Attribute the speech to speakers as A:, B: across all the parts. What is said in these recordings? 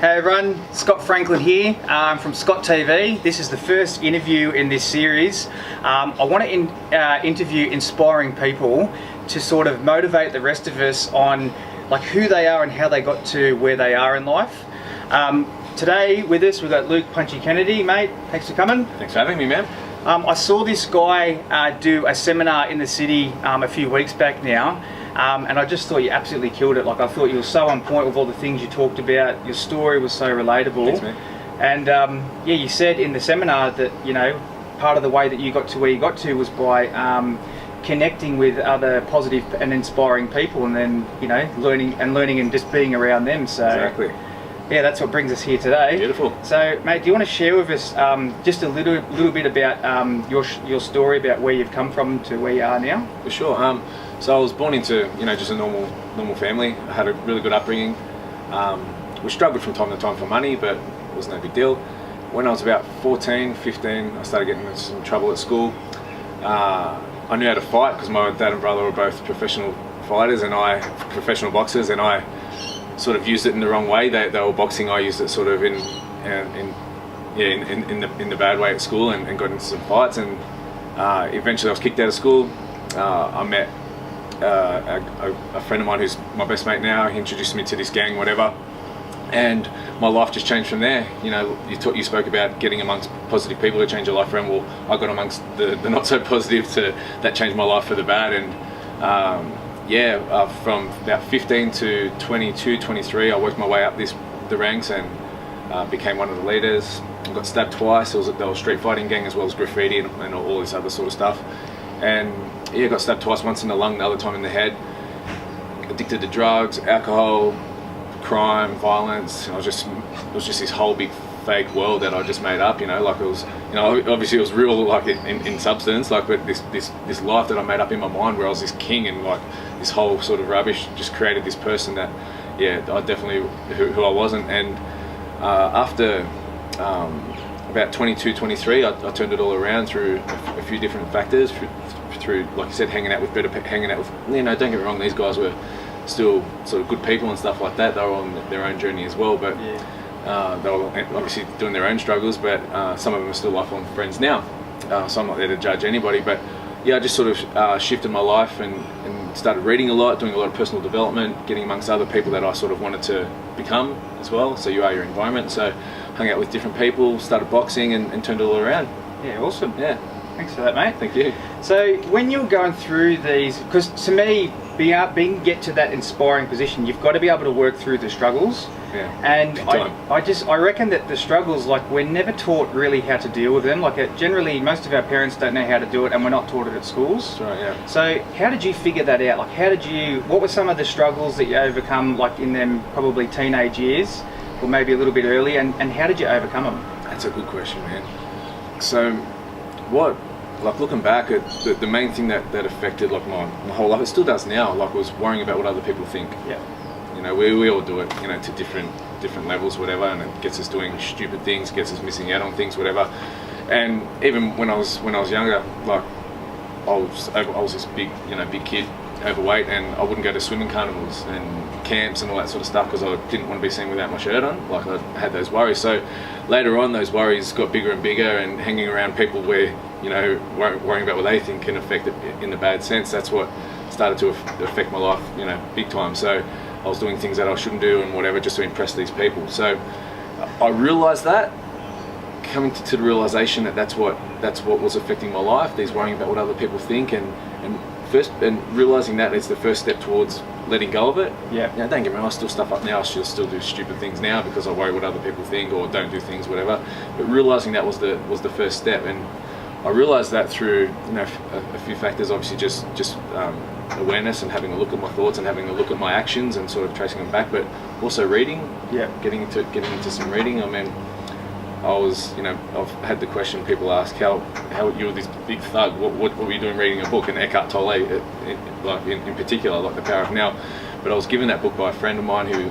A: Hey everyone, Scott Franklin here from Scott TV. This is the first interview in this series. I want to interview inspiring people to sort of motivate the rest of us on like who they are and how they got to where they are in life. Today with us we've got Luke Punchy Kennedy. Mate, thanks for coming.
B: Thanks for having me, man.
A: I saw this guy do a seminar in the city a few weeks back now. And I just thought you absolutely killed it. Like, I thought you were so on point with all the things you talked about. Your story was so relatable.
B: Thanks, man.
A: And yeah, you said in the seminar that, you know, part of the way that you got to where you got to was by connecting with other positive and inspiring people, and then, you know, learning and just being around them. So
B: Exactly.
A: yeah, that's what brings us here today.
B: Beautiful.
A: So, mate, do you want to share with us just a little bit about your story, about where you've come from to where you are now?
B: For sure. So I was born into, you know, just a normal family. I had a really good upbringing. We struggled from time to time for money, but it was no big deal. When I was about 14, 15, I started getting into some trouble at school. I knew how to fight because my dad and brother were both professional fighters and professional boxers, and I sort of used it in the wrong way. They were boxing, I used it sort of in the bad way at school, and got into some fights, and eventually I was kicked out of school. I met a friend of mine who's my best mate now. He introduced me to this gang, whatever, and my life just changed from there. You know, you spoke about getting amongst positive people to change your life around. Well, I got amongst the not so positive that changed my life for the bad. And from about 15 to 22, 23, I worked my way up the ranks and became one of the leaders. I got stabbed twice. There was a street fighting gang as well as graffiti and all this other sort of stuff. And yeah, got stabbed twice, once in the lung, the other time in the head. Addicted to drugs, alcohol, crime, violence. It was just this whole big fake world that I just made up. You know, like it was, you know, obviously it was real, like in substance, like, but this life that I made up in my mind, where I was this king, and like this whole sort of rubbish just created this person that, yeah, I definitely who I wasn't. And after about 22, 23, I turned it all around through a few different factors, through, like you said, hanging out with, you know, don't get me wrong, these guys were still sort of good people and stuff like that. They were on their own journey as well, but they were obviously doing their own struggles, but some of them are still lifelong friends now. So I'm not there to judge anybody, but yeah, I just sort of shifted my life and started reading a lot, doing a lot of personal development, getting amongst other people that I sort of wanted to become as well. So you are your environment. So hung out with different people, started boxing, and turned it all around.
A: Yeah, awesome.
B: Yeah.
A: Thanks for that, mate.
B: Thank you.
A: So when you're going through these, because to me, get to that inspiring position, you've got to be able to work through the struggles.
B: Yeah.
A: And I reckon that the struggles, like, we're never taught really how to deal with them. Like, generally, most of our parents don't know how to do it, and we're not taught it at schools.
B: That's right. Yeah.
A: So how did you figure that out? Like, what were some of the struggles that you overcome, like in them probably teenage years, or maybe a little bit early, and how did you overcome them?
B: That's a good question, man. So like looking back at the main thing that affected like my whole life, it still does now, like, was worrying about what other people think.
A: Yeah.
B: You know, we all do it, you know, to different levels, whatever, and it gets us doing stupid things, gets us missing out on things, whatever. And even when I was younger, like, I was this big kid, overweight, and I wouldn't go to swimming carnivals and camps and all that sort of stuff because I didn't want to be seen without my shirt on. Like, I had those worries. So later on, those worries got bigger and bigger, and hanging around people where, you know, worrying about what they think can affect it in the bad sense. That's what started to affect my life, you know, big time. So I was doing things that I shouldn't do and whatever, just to impress these people. So I realised that, coming to the realisation that that's what was affecting my life, these worrying about what other people think, and realising that is the first step towards letting go of it.
A: Yeah.
B: You know, don't get me wrong, I still stuff up now, I still do stupid things now because I worry what other people think or don't do things, whatever. But realising that was the first step, and I realised that through, you know, a few factors. Obviously, just awareness and having a look at my thoughts and having a look at my actions and sort of tracing them back, but also reading.
A: Yeah.
B: Getting into some reading. I mean, I've had the question people ask, how you were this big thug, what were you doing reading a book? And Eckhart Tolle, like in particular, like The Power of Now. But I was given that book by a friend of mine who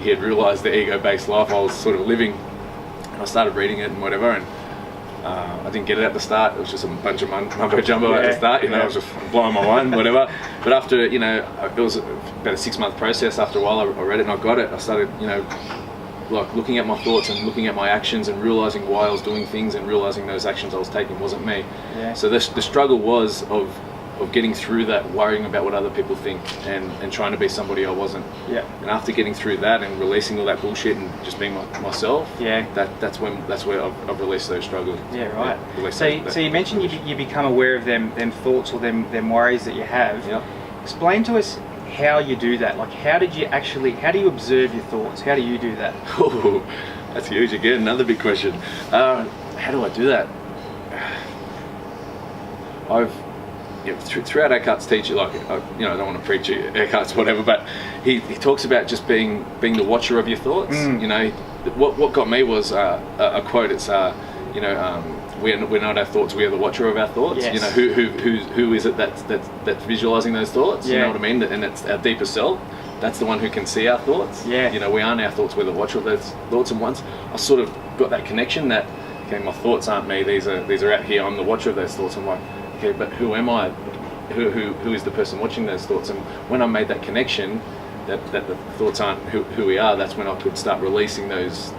B: he had realised the ego-based life I was sort of living. And I started reading it and whatever, and I didn't get it at the start. It was just a bunch of mumbo jumbo at the start, you know. I was just blowing my mind, whatever. But after, you know, it was about a 6-month process. After a while, I read it and I got it. I started, you know, like looking at my thoughts and looking at my actions and realizing why I was doing things and realizing those actions I was taking wasn't me.
A: Yeah.
B: So the struggle was of getting through that, worrying about what other people think and trying to be somebody I wasn't.
A: Yeah.
B: And after getting through that and releasing all that bullshit and just being myself,
A: Yeah.
B: that's where I've released those struggles.
A: Yeah, right.
B: Released
A: So you mentioned you become aware of them thoughts or them worries that you have.
B: Yeah.
A: Explain to us how you do that. Like, how do you observe your thoughts? How do you do that?
B: Oh, that's huge again. Another big question. How do I do that? Throughout Eckhart's teaching, like I don't want to preach Eckhart's whatever, but he talks about just being the watcher of your thoughts. You know, what got me was a quote. It's we're not our thoughts, we are the watcher of our thoughts.
A: Yes.
B: You know, who is it that's visualizing those thoughts?
A: Yeah.
B: You know what I mean? And it's our deeper self. That's the one who can see our thoughts.
A: Yeah.
B: You know, we aren't our thoughts, we're the watcher of those thoughts. And once I sort of got that connection that, okay, my thoughts aren't me, these are out here, I'm the watcher of those thoughts. I'm like, okay, but who am I? Who is the person watching those thoughts? And when I made that connection, that the thoughts aren't who we are, that's when I could start releasing those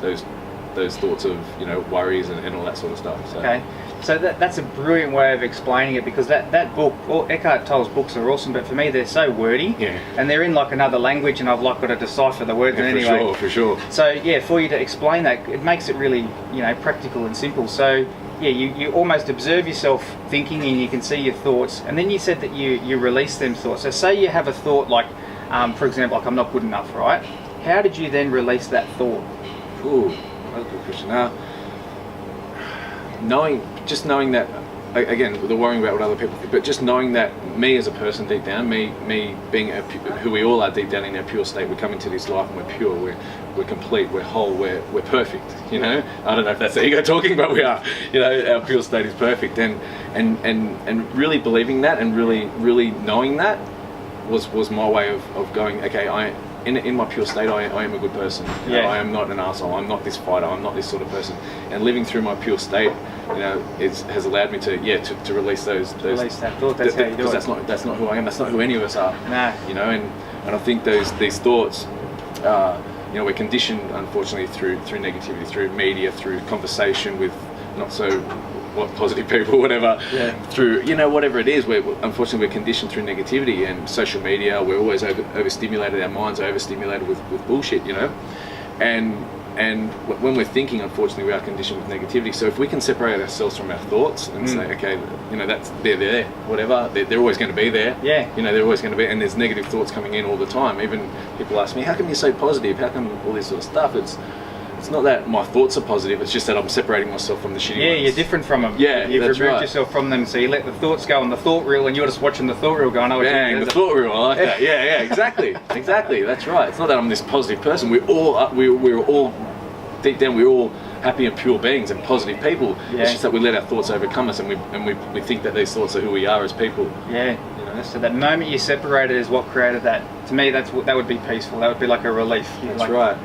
B: thoughts of, you know, worries and all that sort of stuff. So.
A: Okay, so that's a brilliant way of explaining it, because that book, all Eckhart Tolle's books are awesome, but for me they're so wordy,
B: Yeah.
A: and they're in like another language, and I've like got to decipher the words.
B: Yeah,
A: and anyway,
B: for sure.
A: So yeah, for you to explain that, it makes it really, you know, practical and simple. So yeah, you almost observe yourself thinking, and you can see your thoughts, and then you said that you release them thoughts. So say you have a thought like, for example, like I'm not good enough, right? How did you then release that thought?
B: Ooh, that's a good question. Knowing that, again, the worrying about what other people think, but just knowing that me as a person deep down, me being who we all are deep down in our pure state, we come into this life and we're pure, we're complete, we're whole, we're perfect. You know, I don't know if that's the ego talking, but we are. You know, our pure state is perfect, and really believing that and really knowing that was my way of going. Okay, in my pure state, I am a good person. You know, I am not an arsehole. I'm not this fighter. I'm not this sort of person. And living through my pure state, you know, has allowed me to release those.
A: Release that thought. That's how you do it.
B: Because that's not who I am. That's not who any of us are.
A: Nah.
B: You know, and I think these thoughts, you know, we're conditioned unfortunately through negativity, through media, through conversation with not so positive people, whatever, through, you know, whatever it is, unfortunately we're conditioned through negativity and social media. We're always overstimulated, our minds are overstimulated with bullshit, you know, and when we're thinking, unfortunately we are conditioned with negativity. So if we can separate ourselves from our thoughts and say, okay, you know, they're there, whatever, they're always going to be there, you know, they're always going to be, and there's negative thoughts coming in all the time. Even people ask me, how come you're so positive, how come all this sort of stuff? It's not that my thoughts are positive, it's just that I'm separating myself from the shitty ones.
A: Yeah, you're different from them.
B: Yeah,
A: you've
B: that's
A: removed
B: right.
A: yourself from them, so you let the thoughts go on the thought reel, and you're just watching the thought reel going, oh,
B: Dang, the thought reel, I like that. Yeah, exactly, that's right. It's not that I'm this positive person. We're all deep down, we're all happy and pure beings and positive people.
A: Yeah.
B: It's just that we let our thoughts overcome us, and we think that these thoughts are who we are as people.
A: Yeah. So that moment you separated is what created that. To me, that would be peaceful. That would be like a relief.
B: That's
A: like,
B: right.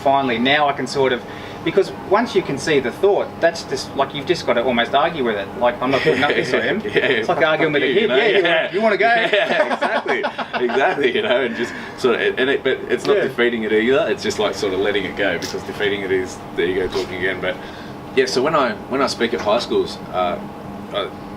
A: Finally, now I can sort of, because once you can see the thought, that's just like you've just got to almost argue with it. Like, I'm not good enough, yes I am. It's like arguing with a kid.
B: You know?
A: You want to go?
B: Yeah, exactly. You know, and just sort of, but it's not defeating it either. It's just like sort of letting it go, because defeating it is the ego talking again. But yeah, so when I speak at high schools, I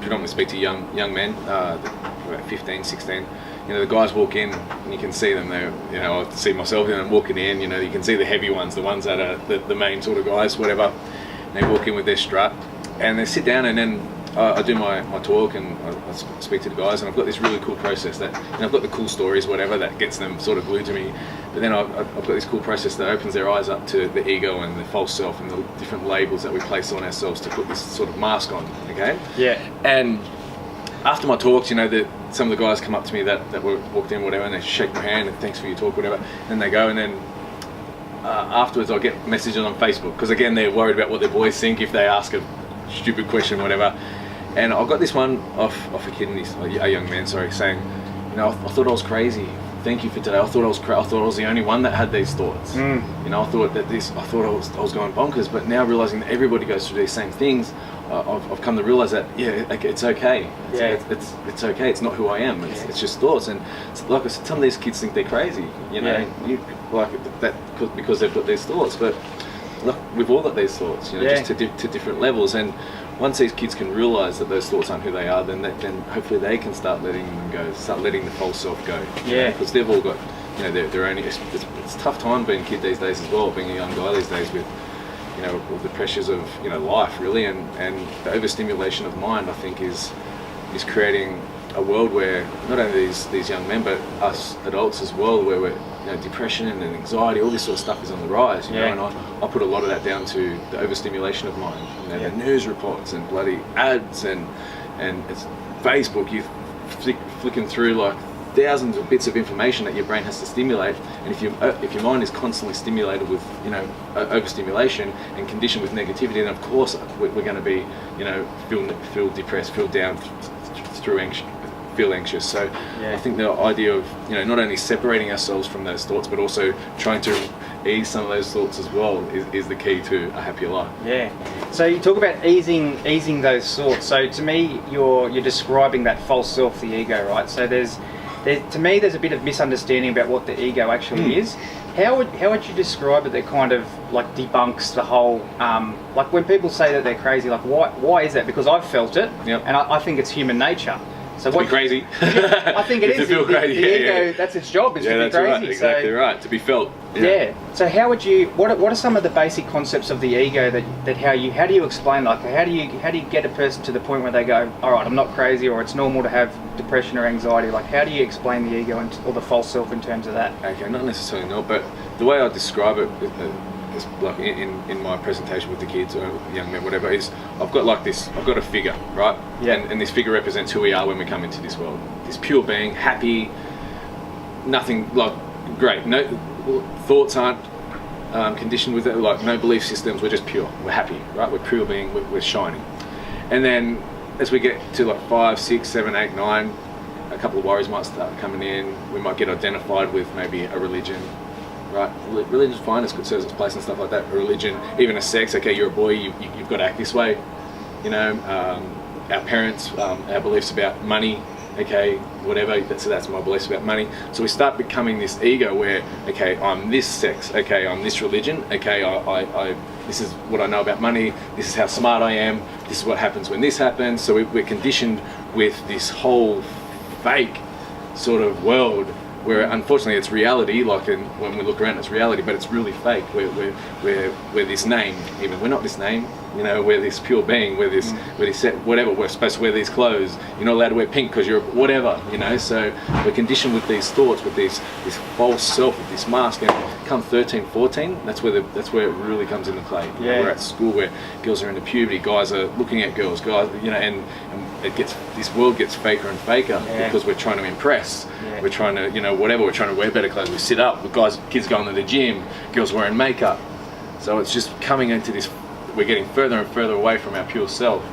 B: predominantly speak to young men, about 15, 16. You know, the guys walk in and you can see them. You know, I see myself in them walking in. You know, you can see the heavy ones, the ones that are the main sort of guys, whatever. And they walk in with their strut and they sit down, and then I do my talk and I speak to the guys, and I've got this really cool process that, and I've got the cool stories, whatever, that gets them sort of glued to me. But then I've got this cool process that opens their eyes up to the ego and the false self and the different labels that we place on ourselves to put this sort of mask on. Okay.
A: Yeah.
B: And after my talks, you know, some of the guys come up to me that were walked in, whatever, and they shake my hand and thanks for your talk, whatever. And they go, and then afterwards I'll get messages on Facebook, because again they're worried about what their boys think if they ask a stupid question, whatever. And I got this one off a kid, a young man, saying, you know, I thought I was crazy. Thank you for today. I thought I was the only one that had these thoughts. You know, I thought I was going bonkers, but now realizing that everybody goes through these same things, I've come to realise that it's okay. It's okay. It's not who I am. It's just thoughts. And like I said, some of these kids think they're crazy. Like that because they've got these thoughts. But look, we've all got these thoughts. Just to different levels. And once these kids can realise that those thoughts aren't who they are, then hopefully they can start letting them go. Start letting the false self go. Because they've all got their own. It's a tough time being a kid these days as well. Being a young guy these days with the pressures of life really, and the overstimulation of mind, I think is creating a world where not only these young men but us adults as well, where we're depression and anxiety, all this sort of stuff is on the rise. And I put a lot of that down to the overstimulation of mind. The news reports and bloody ads and it's Facebook. You flicking through like thousands of bits of information that your brain has to stimulate, and if your mind is constantly stimulated with overstimulation and conditioned with negativity, then of course we're going to be feel depressed, feel down, feel anxious. So I think the idea of not only separating ourselves from those thoughts but also trying to ease some of those thoughts as well is the key to a happier life.
A: So you talk about easing those thoughts. So to me you're describing that false self, the ego, right? So to me, there's a bit of misunderstanding about what the ego actually is. How would you describe it that kind of like debunks the whole, like when people say that they're crazy, like why is that? Because I've felt it, and I think it's human nature. So
B: to be crazy.
A: I think it is.
B: To feel crazy.
A: The ego, that's its job, is to be
B: that's
A: crazy.
B: Right. Exactly right. To be felt.
A: So how would you? What are some of the basic concepts of the ego that how do you explain? Like how do you get a person to the point where they go, all right, I'm not crazy, or it's normal to have depression or anxiety? Like how do you explain the ego or the false self in terms of that? Okay,
B: not necessarily but the way I describe it is like in my presentation with the kids or young men, whatever, is I've got a figure, right? And this figure represents who we are when we come into this world. This pure being, happy, nothing, like great. No thoughts aren't conditioned with it, like no belief systems. We're just pure. We're happy, right? We're pure being. We're shining. And then as we get to like 5, 6, 7, 8, 9, a couple of worries might start coming in. We might get identified with maybe a religion. Right, religion's fine, it's good, serves its place and stuff like that. A religion, even a sex. Okay, you're a boy, you've got to act this way. Our parents, our beliefs about money. Okay, whatever. That's my beliefs about money. So we start becoming this ego where, okay, I'm this sex. Okay, I'm this religion. Okay, I this is what I know about money. This is how smart I am. This is what happens when this happens. So we're conditioned with this whole fake sort of world, where unfortunately it's reality, like when we look around it's reality, but it's really fake. We're this name, even we're not this name, we're this pure being, we're this set, whatever, we're supposed to wear these clothes, you're not allowed to wear pink because you're whatever, so we're conditioned with these thoughts, with this false self, with this mask. And come 13, 14, that's where it really comes into play. We're at school where girls are into puberty, guys are looking at girls, and this world gets faker and faker because we're trying to impress. We're trying to, whatever, we're trying to wear better clothes. We sit up, kids going to the gym, girls wearing makeup. So it's just coming into this, we're getting further and further away from our pure self.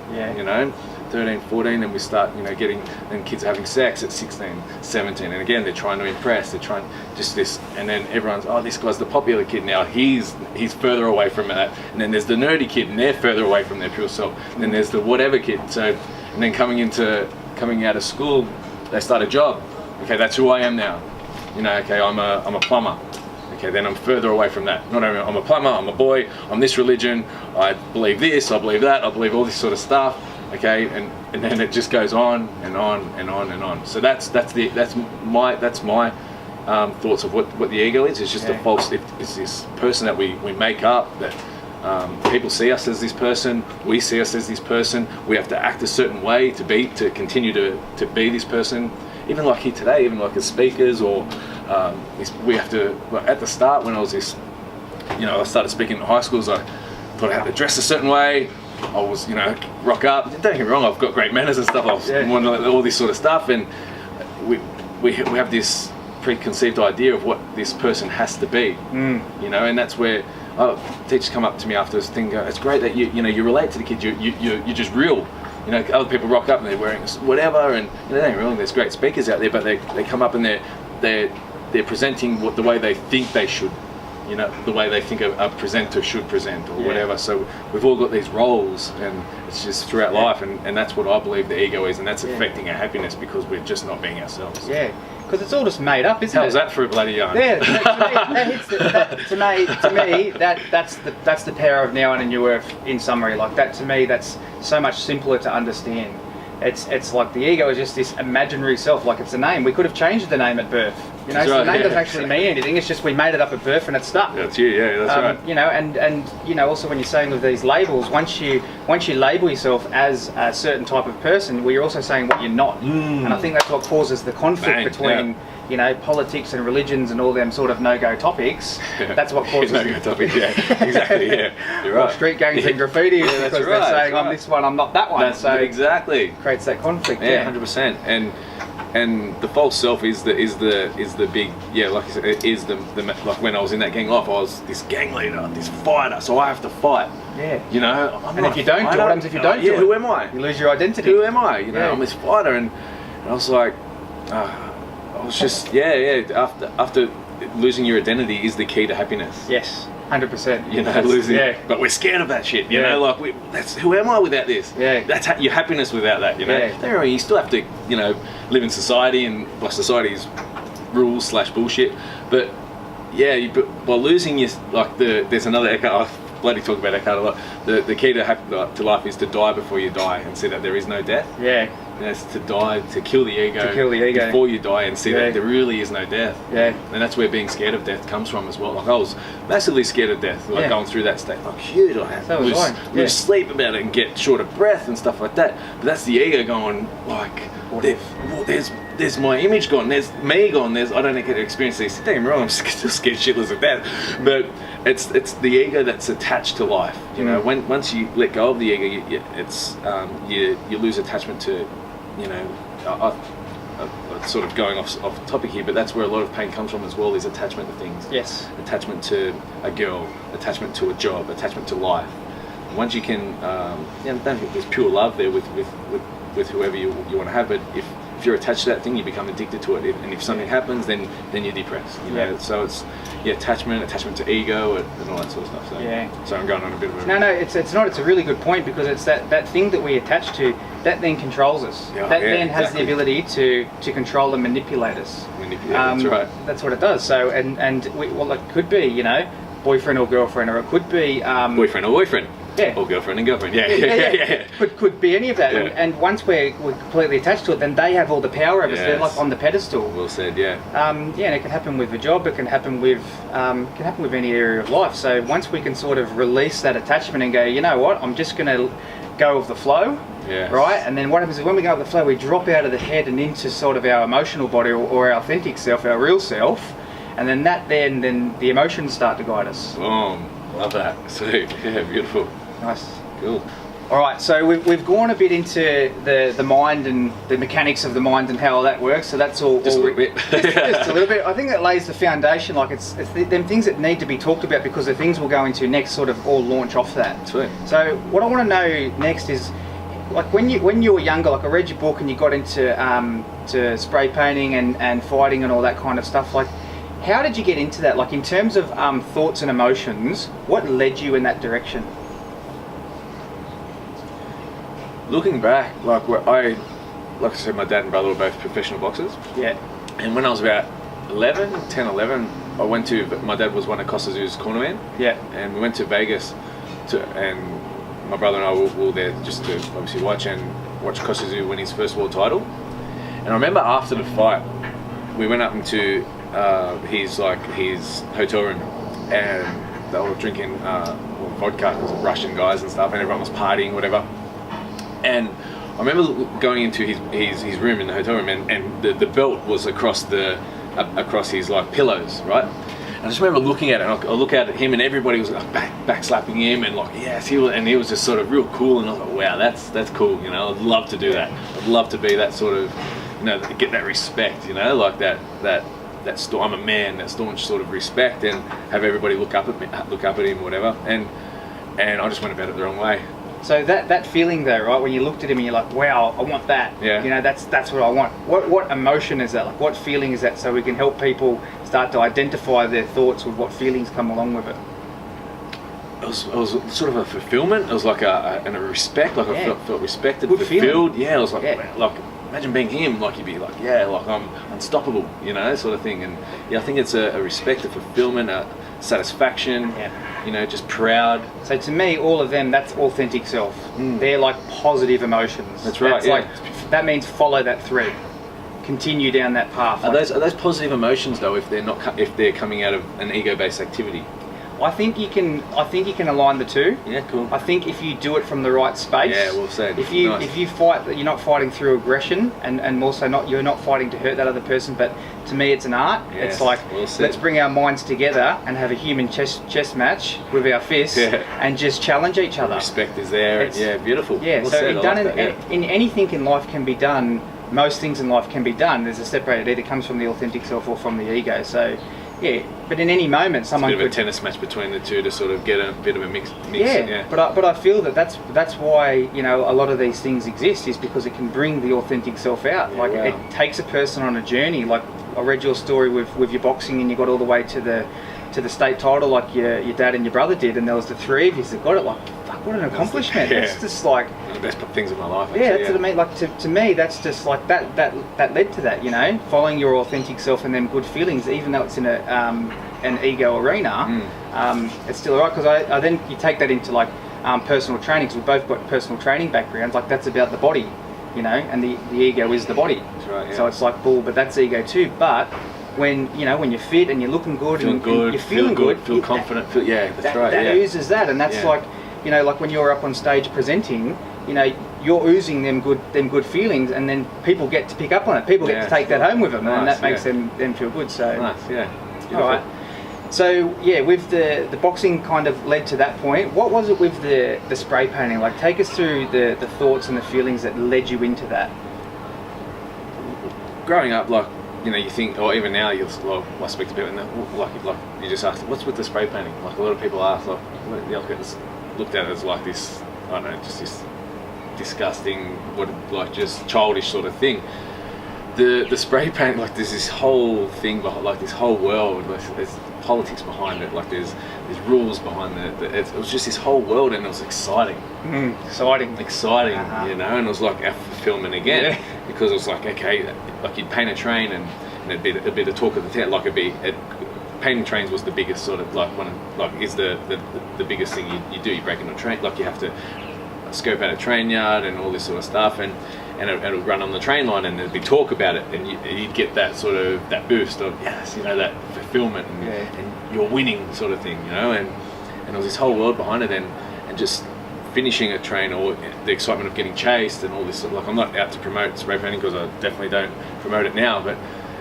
B: 13, 14, and we start, getting, and kids are having sex at 16, 17, and again, they're trying to impress, they're trying just this, and then everyone's, oh, this guy's the popular kid now, he's further away from that, and then there's the nerdy kid, and they're further away from their pure self, and then there's the whatever kid, so, and then coming out of school, they start a job, okay, that's who I am now, okay, I'm a plumber. Okay, then I'm further away from that. Not only I'm a plumber, I'm a boy, I'm this religion, I believe this, I believe that, I believe all this sort of stuff. Okay, and then it just goes on and on and on and on. So that's my thoughts of what the ego is. It's just a false. It's this person that we make up, that people see us as this person, we see us as this person. We have to act a certain way to continue to be this person. Even like here today, even like as speakers, or we have to. At the start, when I was I started speaking in high schools, I thought I had to dress a certain way. I was, rock up. Don't get me wrong, I've got great manners and stuff. I was all this sort of stuff, and we have this preconceived idea of what this person has to be, and that's where teachers come up to me after this thing. Go, it's great that you relate to the kids. You're just real. Other people rock up and they're wearing whatever, and they don't really. There's great speakers out there, but they come up and they're presenting the way they think they should. you know, the way they think a presenter should present or whatever. So we've all got these roles, and it's just throughout life, and that's what I believe the ego is, and that's affecting our happiness because we're just not being ourselves.
A: Yeah, because it's all just made up, isn't it?
B: How's that for a bloody yarn?
A: Yeah, to me, that's the power of Now and a New Earth. In summary, like that, to me, that's so much simpler to understand. It's like the ego is just this imaginary self, like it's a name. We could have changed the name at birth. You know, so the name doesn't actually mean anything. It's just we made it up at birth and it's stuck.
B: That's you, yeah, that's right.
A: You know, and you know, also when you're saying with these labels, once you label yourself as a certain type of person, well, you're also saying what you're not. And I think that's what causes the conflict between you know, politics and religions and all them sort of no-go topics. That's what causes
B: no-go topics. Yeah, exactly. Yeah, you're right.
A: Or street gangs and graffiti because they're saying I'm this one, I'm not that one.
B: That's
A: so
B: exactly
A: creates that conflict.
B: Yeah, 100%. And the false self is the big, like you said, it is the like when I was in that gang life, I was this gang leader, this fighter, so I have to fight.
A: Yeah.
B: You know,
A: and if you don't do it, what happens if you don't do it?
B: Who am I?
A: You lose your identity.
B: Who am I? You know, I'm this fighter, and I was like, I was just after losing your identity is the key to happiness.
A: Yes. 100%.
B: You know, losing. Yeah. But we're scared of that shit. You know, like that's who am I without this?
A: Yeah.
B: That's your happiness without that. You know. Yeah. Don't worry, you still have to, you know, live in society and by society's rules / bullshit. But yeah, but by losing your there's another Eckhart. I bloody talk about Eckhart a lot. The key to life is to die before you die and see that there is no death.
A: Yeah.
B: And it's to die, to kill the ego.
A: To kill the ego
B: before you die and see that there really is no death.
A: Yeah.
B: And that's where being scared of death comes from as well. Like I was massively scared of death, like going through that state. Like huge, I had to lose sleep about it and get short of breath and stuff like that. But that's the ego going like, there's my image gone, there's me gone, I don't get to experience these. Don't get me wrong, I'm still scared shitless of death. But it's the ego that's attached to life. You know, once you let go of the ego, you lose attachment to, you know, sort of going off topic here, but that's where a lot of pain comes from as well, is attachment to things.
A: Yes.
B: Attachment to a girl, attachment to a job, attachment to life. Once you can, don't think there's pure love there with whoever you want to have, but if you're attached to that thing, you become addicted to it, and if something happens, then you're depressed. You know, so it's attachment to ego and all that sort of stuff. So, so I'm going on a bit of a...
A: No, it's not. It's a really good point, because it's that thing that we attach to that then controls us. Then has the ability to control and manipulate us.
B: That's right.
A: That's what it does. So it could be, you know, boyfriend or girlfriend, or it could be
B: boyfriend or boyfriend.
A: Yeah.
B: Or girlfriend and girlfriend. Yeah.
A: Could be any of that.
B: Yeah.
A: And once we're completely attached to it, then they have all the power of us. They're like on the pedestal.
B: Well said. Yeah.
A: And it can happen with a job. It can happen with any area of life. So once we can sort of release that attachment and go, you know what, I'm just going to go with the flow.
B: Yeah.
A: Right. And then what happens is when we go with the flow, we drop out of the head and into sort of our emotional body or our authentic self, our real self, and then then the emotions start to guide us.
B: Boom. Love that. Sweet. Yeah. Beautiful.
A: Nice.
B: Cool.
A: All right, so we've gone a bit into the mind and the mechanics of the mind and how all that works. So that's all.
B: Just a little bit.
A: just a little bit. I think that lays the foundation. Like it's them things that need to be talked about, because the things we'll go into next sort of all launch off that.
B: Sweet.
A: So what I want to know next is, like when you were younger, like I read your book and you got into to spray painting and fighting and all that kind of stuff. Like, how did you get into that? Like in terms of thoughts and emotions, what led you in that direction?
B: Looking back, like I said, my dad and brother were both professional boxers.
A: Yeah.
B: And when I was about 10, 11, I went to, my dad was one of Costa Zoo's cornermen.
A: Yeah.
B: And we went to Vegas and my brother and I were there just to obviously watch Costa Zoo win his first world title. And I remember after the fight, we went up into his hotel room, and they were drinking vodka, Russian guys and stuff, and everyone was partying, whatever. And I remember going into his room in the hotel room, and the belt was across his like pillows, right? And I just remember looking at it, and I look at him, and everybody was like back slapping him, and like yes, he was just sort of real cool, and I was like, wow, that's cool, you know. I'd love to do that. I'd love to be that sort of, you know, get that respect, you know, like that I'm a man, that staunch sort of respect, and have everybody look up at him, whatever. And I just went about it the wrong way.
A: So that feeling though, right? When you looked at him and you're like, wow, I want that.
B: Yeah.
A: You know, that's what I want. What emotion is that? Like, what feeling is that? So we can help people start to identify their thoughts with what feelings come along with it.
B: It was sort of a fulfillment. It was like a respect. Like I felt respected,
A: Good
B: fulfilled.
A: feeling.
B: Yeah, I was like,
A: Yeah.
B: like imagine being him. Like you'd be like, yeah, like I'm unstoppable. You know, sort of thing. And yeah, I think it's a respect, a fulfillment, a satisfaction.
A: Yeah.
B: You know, just proud.
A: So to me, all of them, that's authentic self. They're like positive emotions.
B: That's right.
A: Like, that means follow that thread, continue down that path.
B: Are those positive emotions though? If they're coming out of an ego-based activity?
A: I think you can align the two.
B: Yeah, cool.
A: I think if you do it from the right space.
B: Yeah, well said.
A: If you
B: Nice.
A: if you fight, you're not fighting through aggression, and also you're not fighting to hurt that other person. But to me, it's an art.
B: Yes,
A: It's like,
B: well said.
A: let's bring our minds together and have a human chess match with our fists, and just challenge each other.
B: Respect is there.
A: It's-
B: Yeah, beautiful.
A: Yeah.
B: Well
A: So
B: said, I like that, yeah.
A: in anything in life can be done. Most things in life can be done. There's a separate. It either comes from the authentic self or from the ego. So. Yeah, but in any moment, someone
B: Bit of a
A: could.
B: tennis match between the two to sort of get a bit of a mix.
A: Yeah, but I feel that's why, you know, a lot of these things exist, is because it can bring the authentic self out.
B: Yeah,
A: Like
B: wow.
A: it takes a person on a journey. Like I read your story with your boxing, and you got all the way to the state title, like your dad and your brother did, and there was the three of you that got it. Like, fuck, what an accomplishment!
B: yeah.
A: It's just like.
B: One of the best things of my life.
A: Yeah,
B: Actually,
A: that's what I mean. Like to me, that's just like that led to that. You know, following your authentic self and them good feelings, even though it's in an ego arena, it's still alright. Because I then you take that into like personal training. Because we've both got personal training backgrounds. Like that's about the body, you know, and the ego is the body.
B: That's right. Yeah.
A: So it's like bull, but that's ego too. But when you're fit and you're looking good,
B: Feeling
A: and
B: good,
A: you're feeling good,
B: feel confident. That's
A: that,
B: right.
A: that
B: yeah.
A: oozes that, and that's
B: Yeah.
A: like, you know, like when you're up on stage presenting, you know, you're oozing them good feelings, and then people get to pick up on it. People get
B: Yeah,
A: to take that home with them, and
B: nice,
A: that makes
B: yeah.
A: them feel good. So,
B: Nice. Yeah.
A: all right. So yeah, with the boxing kind of led to that point. What was it with the spray painting? Like, take us through the thoughts and the feelings that led you into that.
B: Growing up, like, you know, you think, or even now, I speak to people, and like you just ask, what's with the spray painting? Like a lot of people ask, like, it's looked at as like this, I don't know, just this disgusting, like just childish sort of thing. The spray paint, like there's this whole thing behind, like this whole world. There's politics behind it. Like there's rules behind it was just this whole world, and it was exciting.
A: Exciting.
B: You know, and it was like our fulfillment again, because it was like, okay, like you'd paint a train, and it'd be the talk of the town. Like painting trains was the biggest sort of is the biggest thing you do. You break into a train, like you have to scope out a train yard and all this sort of stuff, and it'll run on the train line, and there'd be talk about it, and you'd get that sort of that boost of yes, you know, that fulfillment and you're winning sort of thing, you know, and there was this whole world behind it, and just finishing a train, or the excitement of getting chased and all this. Like, I'm not out to promote spray painting, because I definitely don't promote it now, but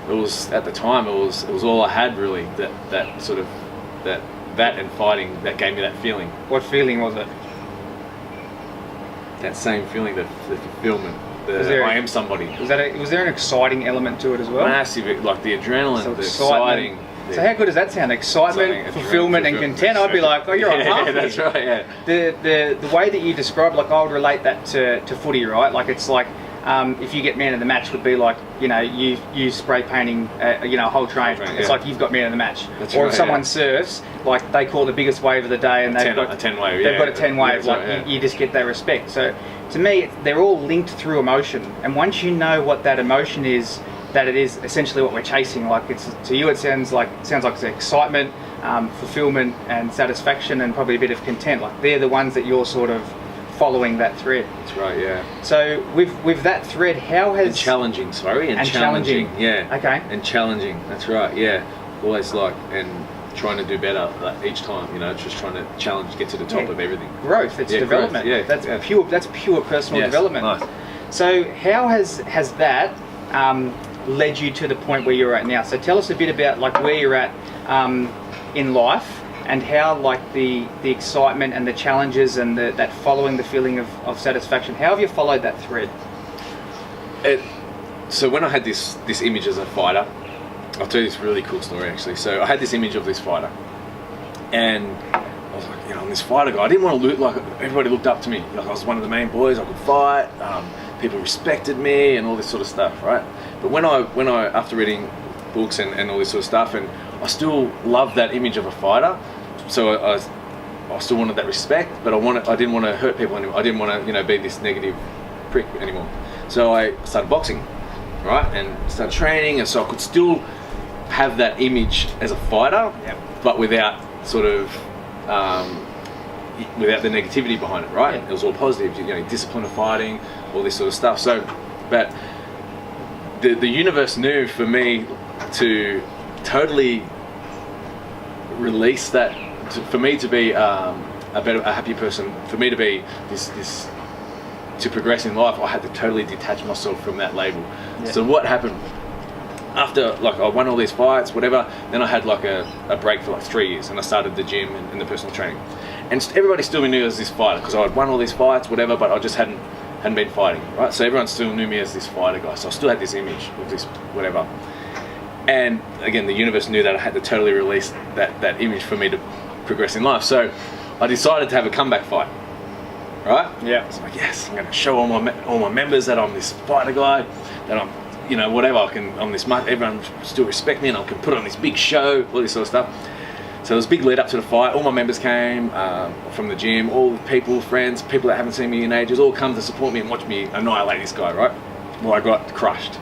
B: it was at the time, it was all I had really. That sort of that and fighting, that gave me that feeling.
A: What feeling was it?
B: That same feeling, the fulfillment. I am somebody.
A: Was there an exciting element to it as well?
B: Massive, like the adrenaline,
A: So
B: the
A: exciting.
B: exciting.
A: So how good does that sound? Excitement, fulfillment, and content. I'd be like, oh, you're on half.
B: Yeah, that's right. Yeah.
A: The way that you describe, like, I would relate that to footy, right? Like, it's like, if you get man of the match, would be like, you know, you spray painting, a whole train. It's like you've got man of the match.
B: That's
A: or
B: right,
A: if someone
B: yeah.
A: surfs, like they call it the biggest wave of the day, and they've got
B: a 10 wave.
A: They've got a 10 wave.
B: Yeah,
A: Like
B: right, yeah.
A: you just get that respect. So to me, they're all linked through emotion, and once you know what that emotion is, that it is essentially what we're chasing. Like, it's to you, it sounds like it's excitement, fulfillment, and satisfaction, and probably a bit of content. Like, they're the ones that you're sort of following that thread.
B: That's right. Yeah.
A: So with that thread, how has
B: And challenging.
A: And challenging.
B: Yeah.
A: Okay.
B: And challenging. That's right. Yeah. Always and trying to do better each time. You know, just trying to challenge, get to the top of everything.
A: growth? It's development.
B: Growth,
A: That's pure. That's pure personal development.
B: Nice.
A: So how has that led you to the point where you're at now? So tell us a bit about like where you're at in life, and how like the excitement and the challenges and that following the feeling of satisfaction. How have you followed that thread?
B: So when I had this image as a fighter, I'll tell you this really cool story actually. So I had this image of this fighter, and I was like, you know, I'm this fighter guy. I didn't want to look like everybody looked up to me. Like I was one of the main boys. I could fight. People respected me and all this sort of stuff, right? But when I after reading books and all this sort of stuff, and I still loved that image of a fighter. So I still wanted that respect, but I didn't want to hurt people anymore. I didn't want to, you know, be this negative prick anymore. So I started boxing, right, and started training, and so I could still have that image as a fighter, but without sort of without the negativity behind it, right? It was all positive, you know, discipline of fighting, all this sort of stuff. So, but the universe knew for me to totally release that, for me to be a happier person, for me to be this to progress in life, I had to totally detach myself from that label. So what happened after, like, I won all these fights, whatever, then I had like a break for like 3 years, and I started the gym and the personal training, and everybody still knew me as this fighter because I had won all these fights, whatever, but I just hadn't been fighting, right? So everyone still knew me as this fighter guy, so I still had this image of this whatever. And again, the universe knew that I had to totally release that image for me to progress in life. So I decided to have a comeback fight, right?
A: Yeah.
B: I was like, yes, I'm going to show all my members that I'm this fighter guy, that I'm, you know, whatever, I'm this much, everyone still respect me, and I can put on this big show, all this sort of stuff. So there was a big lead up to the fight. All my members came from the gym, all the people, friends, people that haven't seen me in ages, all come to support me and watch me annihilate this guy, right? Well, I got crushed.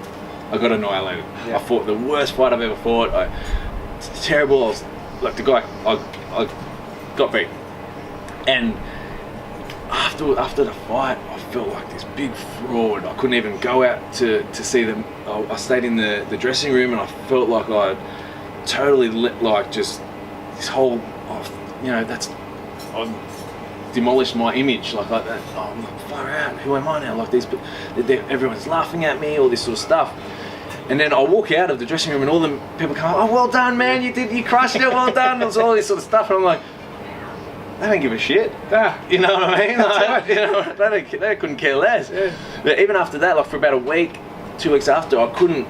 B: I got annihilated. I fought the worst fight I've ever fought. It's terrible. I was like the guy. I got beat, and after the fight, I felt like this big fraud. I couldn't even go out to see them. I stayed in the dressing room, and I felt like I totally like just this whole, you know, I demolished my image like that. Oh, I'm like, far out. Who am I now? Like everyone's laughing at me, all this sort of stuff. And then I walk out of the dressing room, and all the people come, oh, well done, man, you crushed it, well done, and all this sort of stuff. And I'm like, they don't give a shit. You know what I mean? Like, you know, they couldn't care less. Yeah. But even after that, like for about a week, 2 weeks after, I couldn't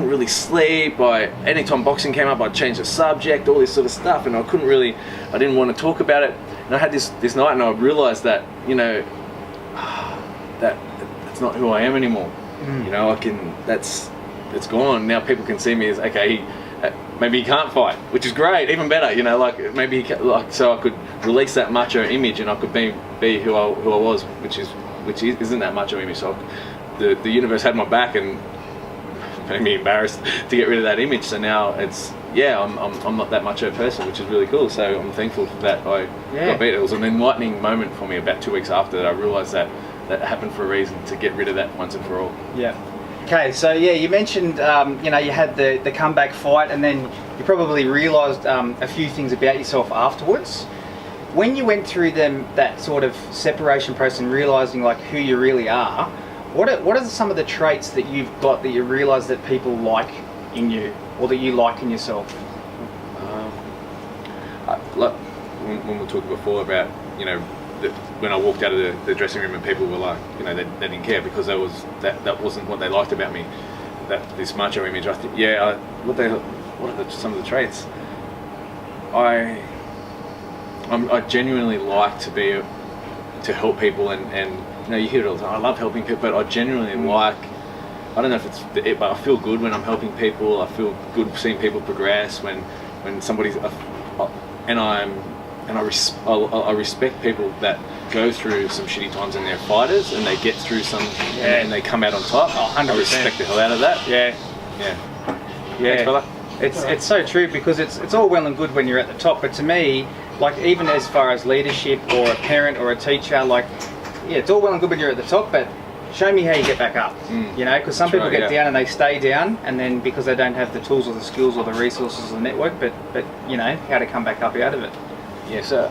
B: really sleep. Anytime boxing came up, I'd change the subject, all this sort of stuff, and I didn't want to talk about it. And I had this night, and I realised that, you know, that's not who I am anymore. You know, it's gone. Now people can see me as, okay, maybe he can't fight, which is great, even better, you know, like maybe so I could release that macho image, and I could be who I was, which isn't that macho image. So the universe had my back and made me embarrassed to get rid of that image. So now I'm not that macho person, which is really cool. So I'm thankful that I got beat. It was an enlightening moment for me about 2 weeks after that. I realised that happened for a reason, to get rid of that once and for all.
A: Yeah. Okay, so you mentioned you know, you had the comeback fight, and then you probably realised a few things about yourself afterwards. When you went through that sort of separation process and realising like who you really are, what are some of the traits that you've got that you realise that people like in you, or that you like in yourself?
B: Like when we were talking before about, you know, when I walked out of the dressing room and people were like, you know, they didn't care because that wasn't what they liked about me, this macho image. I think, what are some of the traits? I genuinely like to help people, and you know, you hear it all the time. I love helping people, but I genuinely like. I don't know if it's it, but I feel good when I'm helping people. I feel good seeing people progress when somebody's I respect people that go through some shitty times and they're fighters and they get through some and they come out on top. 100%. I respect the hell out of that.
A: Yeah.
B: Thanks, brother.
A: It's so true, because it's all well and good when you're at the top, but to me, like, even as far as leadership or a parent or a teacher, like, it's all well and good when you're at the top, but show me how you get back up. You know, because some people get down and they stay down, and then because they don't have the tools or the skills or the resources or the network, but you know, how to come back up out of it.
B: Yeah, so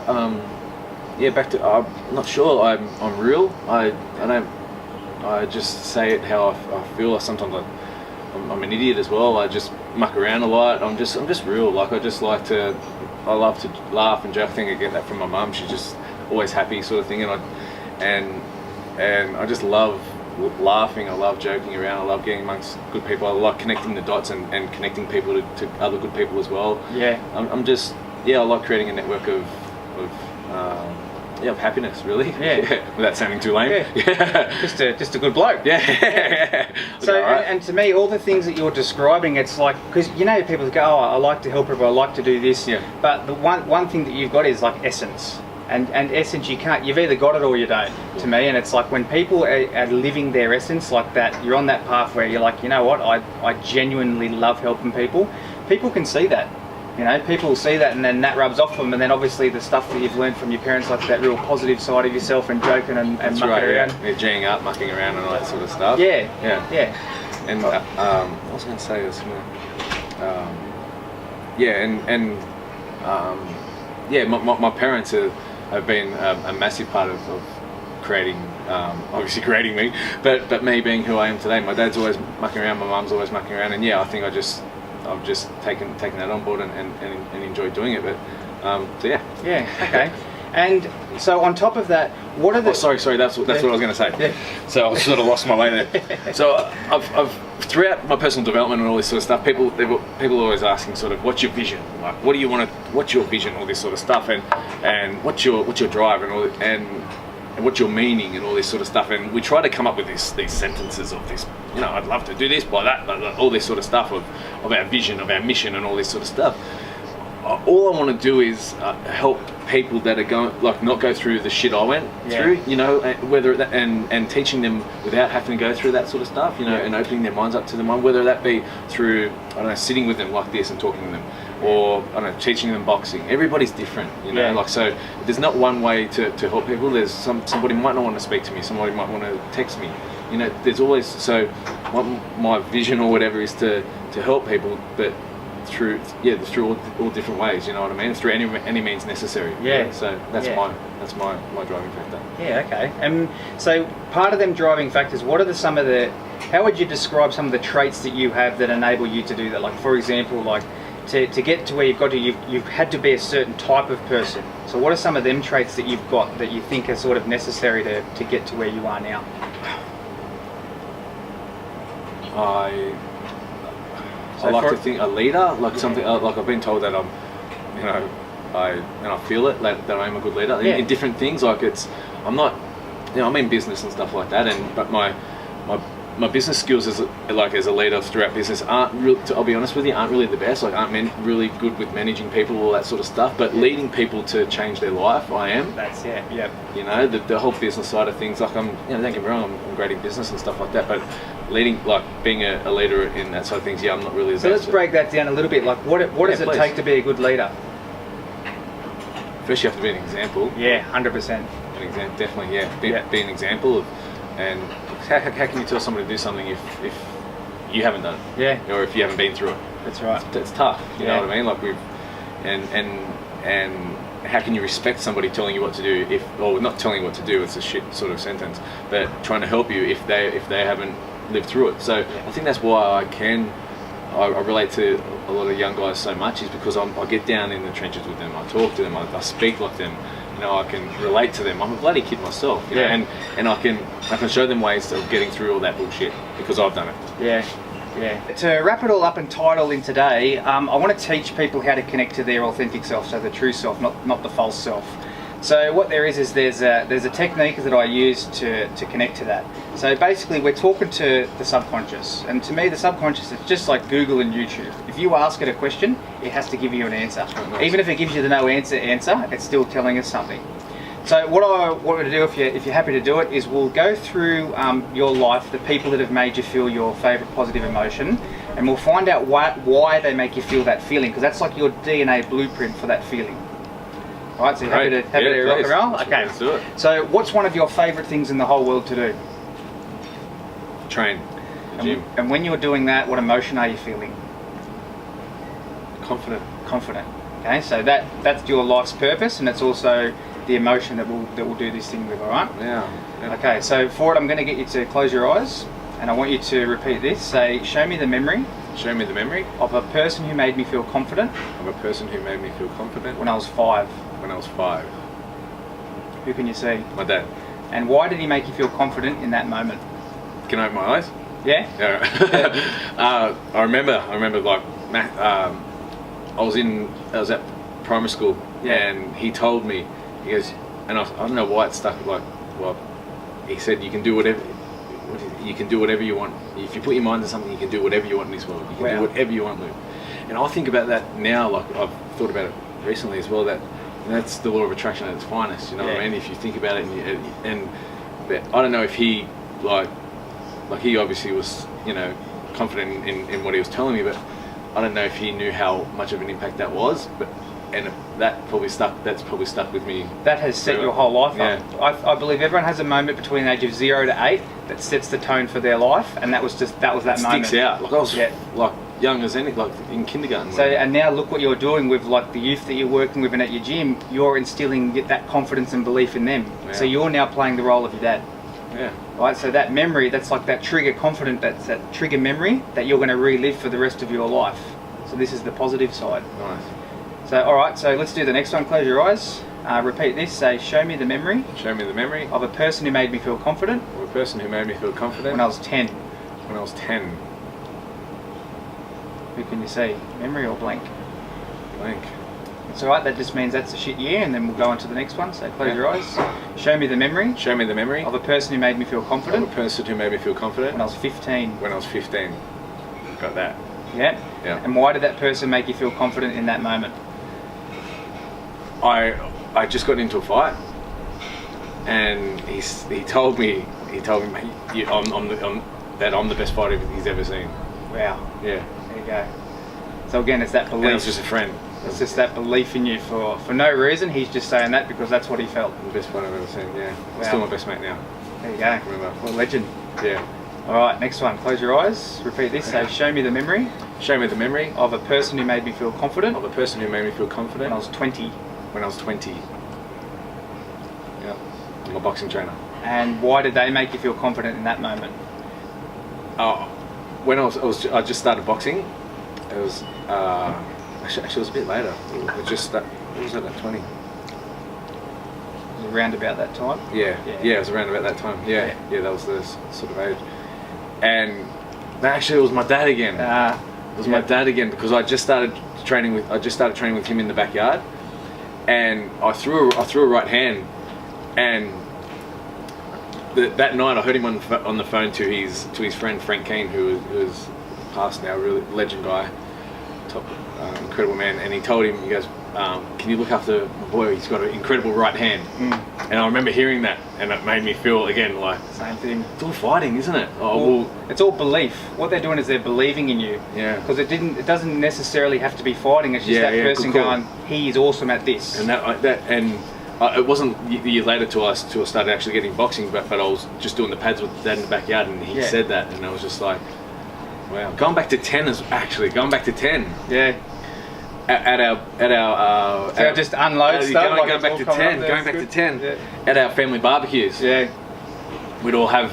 B: back to, I'm not sure. I'm real. I just say it how I feel. Sometimes I'm an idiot as well. I just muck around a lot. I'm just real. Like, I love to laugh and joke. I think I get that from my mum. She's just always happy, sort of thing. And I just love laughing. I love joking around. I love getting amongst good people. I like connecting the dots and connecting people to other good people as well.
A: Yeah.
B: I like creating a network of of happiness, really.
A: Yeah.
B: Without sounding too lame.
A: Yeah. just a good bloke.
B: Yeah.
A: So, and to me, all the things that you're describing, it's like, because you know, people go, oh, I like to help people, I like to do this.
B: Yeah.
A: But the one thing that you've got is like essence. And essence, you've either got it or you don't, to me. And it's like when people are living their essence like that, you're on that path where you're like, you know what, I genuinely love helping people. People can see that. You know, people will see that, and then that rubs off them. And then obviously the stuff that you've learned from your parents, like that real positive side of yourself and joking and
B: That's
A: mucking
B: right,
A: around.
B: yeah. Geeing up, mucking around and all that sort of stuff.
A: Yeah.
B: And I was going to say this. My parents have been a massive part of creating, obviously creating me, but me being who I am today. My dad's always mucking around, my mum's always mucking around, and I think I've just taken that on board and enjoyed doing it. But so yeah.
A: Yeah. Okay. And so on top of that, what are the?
B: Oh, sorry. That's what I was going to say.
A: Yeah.
B: So I sort of lost my way there. So I've throughout my personal development and all this sort of stuff, people are always asking sort of, what's your vision? Like, what do you want to? What's your vision? All this sort of stuff, and what's your drive and all and what's your meaning and all this sort of stuff. And we try to come up with these sentences of this. You know, I'd love to do this, by that, all this sort of stuff of our vision, of our mission, and all this sort of stuff. All I want to do is help people that are going, like, not go through the shit I went through, you know, and teaching them without having to go through that sort of stuff, you know, and opening their minds up to them, whether that be through, I don't know, sitting with them like this and talking to them, or, I don't know, teaching them boxing. Everybody's different, you know, like, so there's not one way to help people. There's somebody might not want to speak to me, somebody might want to text me, you know, there's always, so my vision or whatever is to help people, but through all different ways, you know what I mean, through any means necessary.
A: Yeah.
B: So that's my driving factor.
A: Yeah. Okay. And so part of them driving factors, what are some of the? How would you describe some of the traits that you have that enable you to do that? Like, for example, like to get to where you've got to, you've had to be a certain type of person. So what are some of them traits that you've got that you think are sort of necessary to get to where you are now?
B: I like to think a leader, like something like I've been told that I'm, you know, I feel it that I'm a good leader in different things. Like I'm not, you know, I'm in business and stuff like that, but my business skills as a leader throughout business aren't really, I'll be honest with you, aren't really the best. Like aren't really good with managing people, all that sort of stuff. But leading people to change their life, I am.
A: That's it. Yep.
B: You know, the whole business side of things. Like don't get me wrong, I'm great in business and stuff like that, but leading, like being a leader in that side of things, I'm not really.
A: So let's break that down a little bit. Like, what does it take to be a good leader?
B: First, you have to be an example.
A: Yeah, 100%.
B: An example, definitely. Yeah, be an example of, and how can you tell someone to do something if you haven't done it?
A: Yeah.
B: Or if you haven't been through it?
A: That's right.
B: It's tough. You know what I mean? Like and how can you respect somebody telling you what to do or not telling you what to do? It's a shit sort of sentence, but trying to help you if they haven't lived through it. So I think that's why I relate to a lot of young guys so much, is because I get down in the trenches with them. I talk to them. I speak like them. You know, I can relate to them. I'm a bloody kid myself. You know, and I can show them ways of getting through all that bullshit because I've done it.
A: Yeah. Yeah. To wrap it all up and tie it all in today, I want to teach people how to connect to their authentic self, so the true self, not the false self. So what there is there's a technique that I use to connect to that. So basically we're talking to the subconscious, and to me the subconscious is just like Google and YouTube. If you ask it a question, it has to give you an answer. Oh, nice. Even if it gives you the no answer, it's still telling us something. So what I want to do, if you're happy to do it, is we'll go through your life, the people that have made you feel your favourite positive emotion, and we'll find out why they make you feel that feeling, because that's like your DNA blueprint for that feeling. Right, so you're happy to rock and roll? Okay.
B: Let's do it.
A: So what's one of your favourite things in the whole world to do?
B: Train. Gym.
A: And when you're doing that, what emotion are you feeling?
B: Confident.
A: Confident. Okay, so that's your life's purpose, and it's also the emotion that we'll do this thing with, all right?
B: Yeah.
A: Okay, so for it, I'm going to get you to close your eyes, and I want you to repeat this. Say, show me the memory.
B: Show me the memory
A: of a person who made me feel confident.
B: Of a person who made me feel confident.
A: When I was 5.
B: When I was 5.
A: Who can you see?
B: My dad.
A: And why did he make you feel confident in that moment?
B: Can I open my eyes?
A: Yeah?
B: I remember like I was at primary school,
A: Yeah.
B: And he told me, he goes, and I don't know why it stuck. Like, well, he said you can do whatever. You can do whatever you want. If you put your mind to something, you can do whatever you want in this world. You can do whatever you want, Luke. And I think about that now. Like I've thought about it recently as well. That's the law of attraction at its finest. You know what I mean? If you think about it, but I don't know if he like he obviously was, you know, confident in what he was telling me, but I don't know if he knew how much of an impact that was. And that's probably stuck with me.
A: That has set your whole life
B: Yeah.
A: up. I believe everyone has a moment between the age of 0 to 8 that sets the tone for their life, and that was that moment.
B: Sticks out. Like I was like young as any, like in kindergarten.
A: So, and now look what you're doing with like the youth that you're working with and at your gym, you're instilling that confidence and belief in them.
B: Yeah.
A: So you're now playing the role of your dad.
B: Yeah.
A: Right, so that memory, that's like that trigger that's that trigger memory that you're going to relive for the rest of your life. So this is the positive side.
B: Nice.
A: So, alright, so let's do the next one. Close your eyes. Repeat this. Say, show me the memory
B: Show me the memory
A: of a person who made me feel confident
B: of a person who made me feel confident
A: when I was 10.
B: When I was 10.
A: Who can you see? Memory or blank?
B: Blank.
A: It's alright, that just means that's a shit year, and then we'll go on to the next one. So close your eyes. Show me the memory
B: Show me the memory
A: of a person who made me feel
B: of a
A: confident
B: person who made me feel confident
A: when I was 15.
B: when I was 15. Got that.
A: Yeah?
B: Yeah.
A: And why did that person make you feel confident in that moment?
B: I just got into a fight, and he told me, mate, I'm the best fighter he's ever seen.
A: Wow.
B: Yeah.
A: There you go. So again, it's that
B: And
A: belief.
B: it was just a friend.
A: It's just that belief in you for no reason. He's just saying that because that's what he felt.
B: The best fight I've ever seen. Yeah.
A: Wow.
B: Still my best mate now.
A: There you go.
B: Remember.
A: What a legend.
B: Yeah.
A: Alright, next one. Close your eyes. Repeat this. Say, show me the memory
B: Show me the memory
A: of a person who made me feel confident
B: of a person who made me feel confident
A: when I was 20.
B: when I was 20. Yeah. I'm a boxing trainer.
A: And why did they make you feel confident in that moment?
B: When I just started boxing. It was actually it was a bit later. It was at that 20.
A: It was around about that time.
B: Yeah, it was around about that time. Yeah, that was the sort of age. And actually, it was my dad again. It was my dad again, because I just started training with him in the backyard, and I threw a right hand, and that night I heard him on the phone to his friend Frank Keane, who is passed now, really legend guy, top incredible man, and he told him, he goes, can you look after my boy? He's got an incredible right hand. And I remember hearing that, and it made me feel again like
A: Same thing.
B: it's all fighting, isn't it?
A: Well, it's all belief. What they're doing is they're believing in you.
B: Yeah.
A: Because it doesn't necessarily have to be fighting. It's just that person
B: good call.
A: going, he is awesome at this.
B: And it wasn't a year later till I started actually getting boxing, but I was just doing the pads with Dad in the backyard, and he said that, and I was just like, wow. Going back to 10.
A: Yeah.
B: At our
A: So just unload stuff.
B: Going back to 10.
A: Yeah.
B: At our family barbecues.
A: Yeah.
B: We'd all have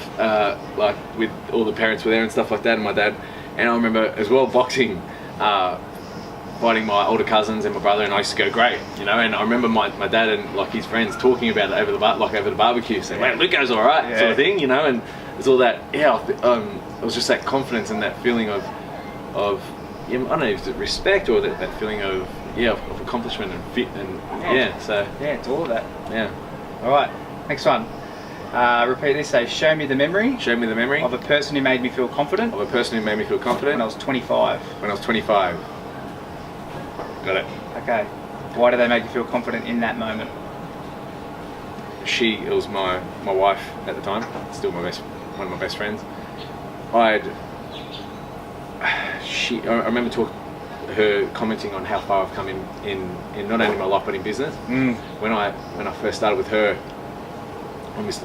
B: like with all the parents were there and stuff like that, and my dad. And I remember as well boxing, fighting my older cousins and my brother, and I used to go great, you know. And I remember my dad and like his friends talking about it over the barbecue, saying, "Man, Luco's all right," sort of thing, you know. And there's all that. Yeah, it was just that confidence and that feeling of I don't know if it's respect or that feeling of accomplishment and fit and so
A: it's all of that.
B: yeah.
A: All right, next one. Repeat this. Say, show me the memory
B: Show me the memory
A: of a person who made me feel confident
B: of a person who made me feel confident
A: when I was 25.
B: when I was 25. Got it.
A: Okay. Why do they make you feel confident in that moment?
B: It was my wife at the time, still one of my best friends. I remember her commenting on how far I've come in not only my life but in business. When I first started with her,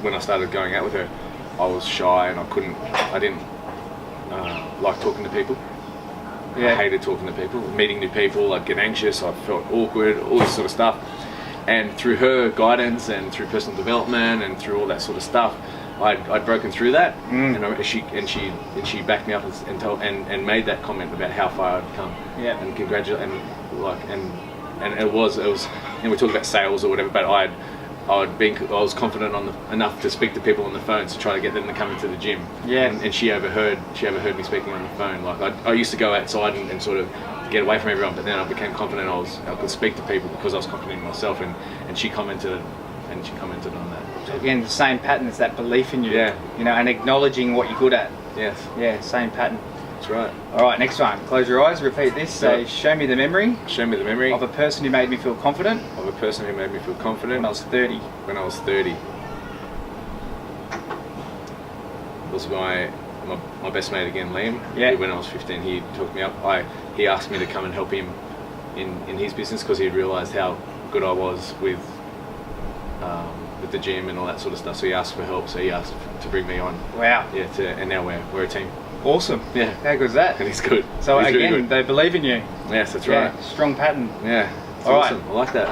B: when I started going out with her, I was shy and I didn't like talking to people. I hated talking to people, meeting new people. I'd get anxious, I felt awkward, all this sort of stuff. And through her guidance and through personal development and through all that sort of stuff, I'd broken through that, and she backed me up and made that comment about how far I'd come.
A: Yeah.
B: And congratulate and it was we talk about sales or whatever, but I was confident enough to speak to people on the phone to try to get them to come into the gym.
A: Yeah.
B: And she overheard me speaking on the phone. Like I used to go outside and sort of get away from everyone. But then I became confident. I could speak to people because I was confident in myself, and she commented on that.
A: Again, the same pattern as that belief in you.
B: Yeah.
A: You know, and acknowledging what you're good at.
B: Yes,
A: Yeah, same pattern.
B: that's right.
A: All right, next one. Close your eyes. Repeat this. Say, show me the memory
B: Show me the memory
A: of a person who made me feel confident
B: of a person who made me feel confident
A: when I was 30.
B: when I was 30. It was my best mate again, Liam.
A: Yeah.
B: When I was 15, he took me up. He asked me to come and help him in his business because he realised how good I was with the gym and all that sort of stuff. So he asked for help. So he asked to bring me on.
A: Wow.
B: Yeah. And now we're a team.
A: Awesome.
B: Yeah.
A: How good is that?
B: And he's good.
A: So
B: He's really
A: again,
B: good.
A: they believe in you.
B: Yes, that's
A: Yeah,
B: right.
A: strong pattern.
B: Yeah. It's
A: All right.
B: awesome. I like that.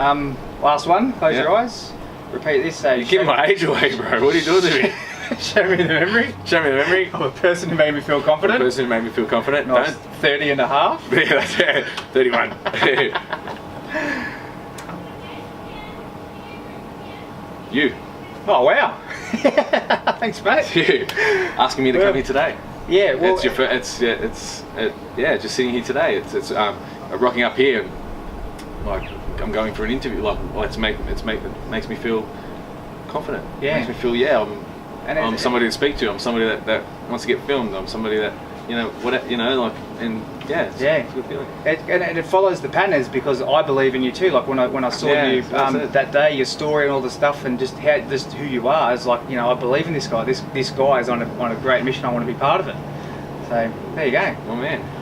A: Last one. Close
B: Yeah.
A: your eyes. Repeat this. Say,
B: You're giving my age away, bro. What are you doing to me?
A: show me the memory
B: Show me the memory
A: of a person who made me feel
B: the
A: confident.
B: person who made me feel confident.
A: When I was
B: Don't.
A: 30 and a half.
B: Yeah, that's it. 31. You.
A: Oh wow! Thanks, mate.
B: You. Asking me to come here today.
A: Yeah, well,
B: It's your first. Just sitting here today. It's rocking up here and like I'm going for an interview. Like it makes me feel confident.
A: Yeah.
B: Makes me feel
A: And
B: I'm somebody to speak to. I'm somebody that wants to get filmed. I'm somebody that it's a good feeling.
A: and it follows the patterns because I believe in you too. Like when I saw
B: Yeah,
A: you
B: that's it.
A: that day, your story and all the stuff, and just who you are is like, I believe in this guy. This guy is on a great mission. I want to be part of it. So there you go.
B: Oh man.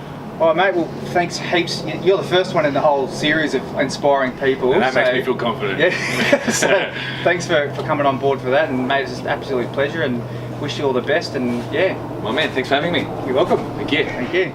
A: All right, mate. Well, thanks heaps. You're the first one in the whole series of inspiring people.
B: And that makes
A: so-
B: me feel confident.
A: Yeah. So thanks for coming on board for that, and mate, it's just an absolute pleasure. And wish you all the best. And yeah,
B: My man, thanks for having me.
A: you're welcome.
B: Thank you.
A: Thank you.